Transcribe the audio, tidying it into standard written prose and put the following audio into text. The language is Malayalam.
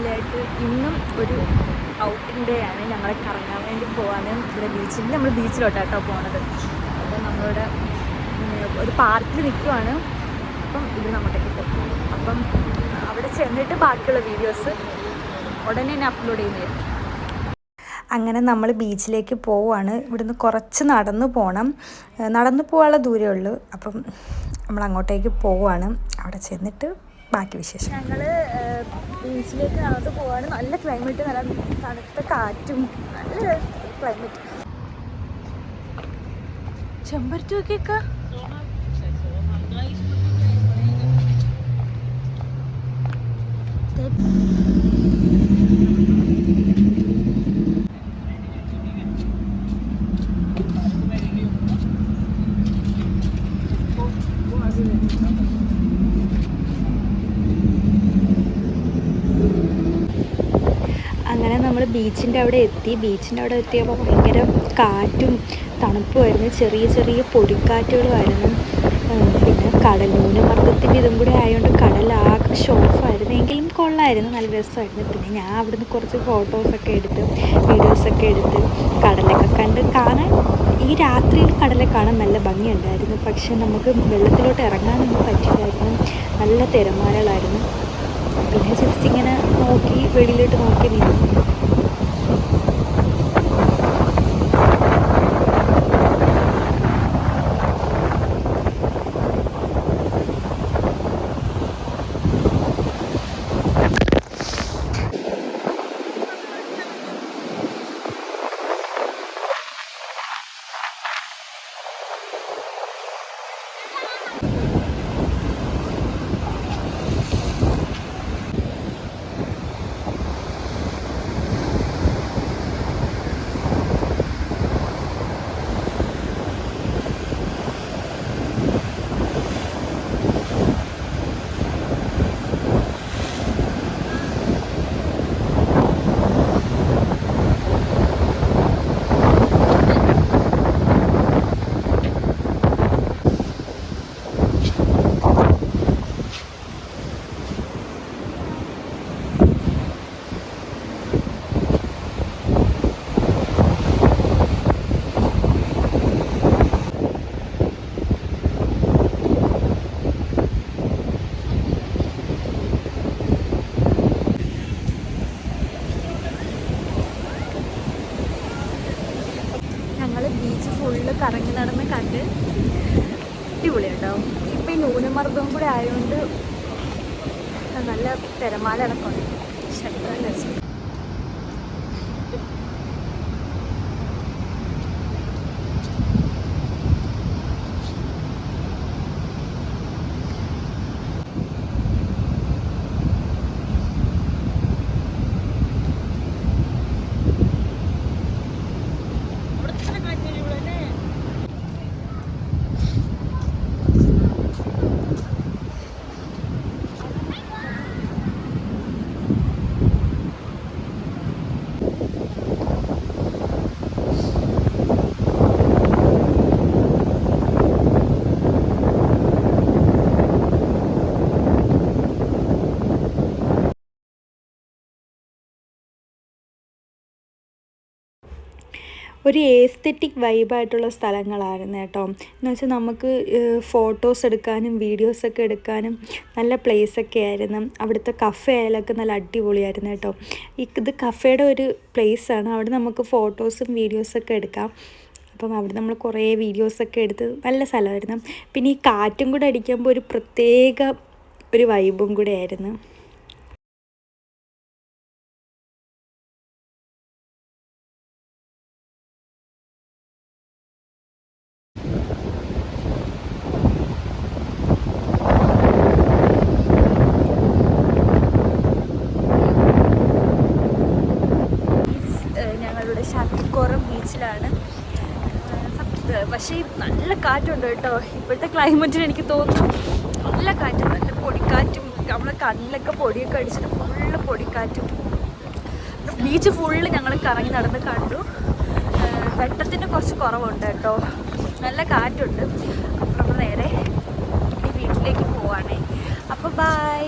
ഫാമിലിയായിട്ട് ഇന്നും ഒരു ഔട്ടിംഗ് ഡേ ആണ്. ഞങ്ങളെ കറങ്ങാൻ വേണ്ടി പോകാൻ ഇവിടെ ബീച്ചിൽ നമ്മൾ ബീച്ചിലോട്ടാട്ടോ പോണത്. അപ്പം നമ്മളിവിടെ ഒരു പാർക്കിൽ നിൽക്കുവാണ്. അപ്പം ഇവിടെ നമ്മട്ടേക്ക് പോകും. അപ്പം അവിടെ ചെന്നിട്ട് ബാക്കിയുള്ള വീഡിയോസ് ഉടനെ തന്നെ അപ്ലോഡ് ചെയ്യുന്നതായിരിക്കും. അങ്ങനെ നമ്മൾ ബീച്ചിലേക്ക് പോവുകയാണ്. ഇവിടുന്ന് കുറച്ച് നടന്നു പോകണം. നടന്നു പോകാനുള്ള ദൂരമേ ഉള്ളൂ. അപ്പം നമ്മൾ അങ്ങോട്ടേക്ക് പോവുകയാണ്. അവിടെ ചെന്നിട്ട് ബാക്കി വിശേഷം. ഞങ്ങൾ ബീച്ചിലേക്ക് നടന്നു പോവുകയാണ്. നല്ല ക്ലൈമറ്റ്, നല്ല തണുത്ത കാറ്റും, നല്ല ക്ലൈമറ്റ്. ചെമ്പരത്തി നോക്കിയേക്കാ. അങ്ങനെ നമ്മൾ ബീച്ചിൻ്റെ അവിടെ എത്തി. ബീച്ചിൻ്റെ അവിടെ എത്തിയപ്പോൾ ഭയങ്കര കാറ്റും തണുപ്പുമായിരുന്നു. ചെറിയ ചെറിയ പൊടിക്കാറ്റുകളുമായിരുന്നു. പിന്നെ കടൽ ന്യൂനമർദ്ദത്തിൻ്റെ ഇതും കൂടെ ആയതുകൊണ്ട് കടലാകെ ഷോഫായിരുന്നു. എങ്കിലും കൊള്ളായിരുന്നു, നല്ല രസമായിരുന്നു. പിന്നെ ഞാൻ അവിടുന്ന് കുറച്ച് ഫോട്ടോസൊക്കെ എടുത്ത് വീഡിയോസൊക്കെ എടുത്ത് കടലൊക്കെ കണ്ട് കാണാൻ, ഈ രാത്രിയിൽ കടലെ കാണാൻ നല്ല ഭംഗിയുണ്ടായിരുന്നു. പക്ഷെ നമുക്ക് വെള്ളത്തിലോട്ട് ഇറങ്ങാനൊന്നും പറ്റില്ലായിരുന്നു. നല്ല തിരമാലകളായിരുന്നു. പിന്നെ ജസ്റ്റ് ഇങ്ങനെ നോക്കി വെളിയിലോട്ട് നോക്കി നിന്നു. ബീച്ച് ഫുള്ള് കറങ്ങി നടന്ന് കണ്ട് അടിപൊളിയുണ്ടാവും. ഇപ്പം ഈ ന്യൂനമർദ്ദവും കൂടെ ആയതുകൊണ്ട് നല്ല തിരമാല ഇടക്കുണ്ട്. ശക്തമായ രസം. ഒരു ഏസ്തെറ്റിക് വൈബായിട്ടുള്ള സ്ഥലങ്ങളായിരുന്നു കേട്ടോ. എന്ന് വെച്ചാൽ നമുക്ക് ഫോട്ടോസ് എടുക്കാനും വീഡിയോസൊക്കെ എടുക്കാനും നല്ല പ്ലേസൊക്കെ ആയിരുന്നു. അവിടുത്തെ കഫേ ആയാലൊക്കെ നല്ല അടിപൊളിയായിരുന്നു കേട്ടോ. ഇത് കഫേയുടെ ഒരു പ്ലേസാണ്. അവിടെ നമുക്ക് ഫോട്ടോസും വീഡിയോസൊക്കെ എടുക്കാം. അപ്പം അവിടെ നമ്മൾ കുറേ വീഡിയോസൊക്കെ എടുത്ത് നല്ല സ്ഥലമായിരുന്നു. പിന്നെ ഈ കാറ്റും കൂടെ അടിക്കുമ്പോൾ ഒരു പ്രത്യേക ഒരു വൈബും കൂടെ ആയിരുന്നു. ശക്തിക്കോറം ബീച്ചിലാണ്. പക്ഷേ നല്ല കാറ്റുണ്ട് കേട്ടോ. ഇപ്പോഴത്തെ ക്ലൈമറ്റിന് എനിക്ക് തോന്നുന്നു നല്ല കാറ്റും, നല്ല പൊടിക്കാറ്റും. നമ്മളെ കണ്ണിലൊക്കെ പൊടിയൊക്കെ അടിച്ചിട്ട് ഫുള്ള് പൊടിക്കാറ്റും. ബീച്ച് ഫുള്ള് ഞങ്ങൾ കറങ്ങി നടന്ന് കണ്ടു. വെട്ടത്തിന് കുറച്ച് കുറവുണ്ട് കേട്ടോ. നല്ല കാറ്റുണ്ട്. അപ്പം നമ്മൾ നേരെ വീട്ടിലേക്ക് പോവാണേ. അപ്പോൾ ബൈ.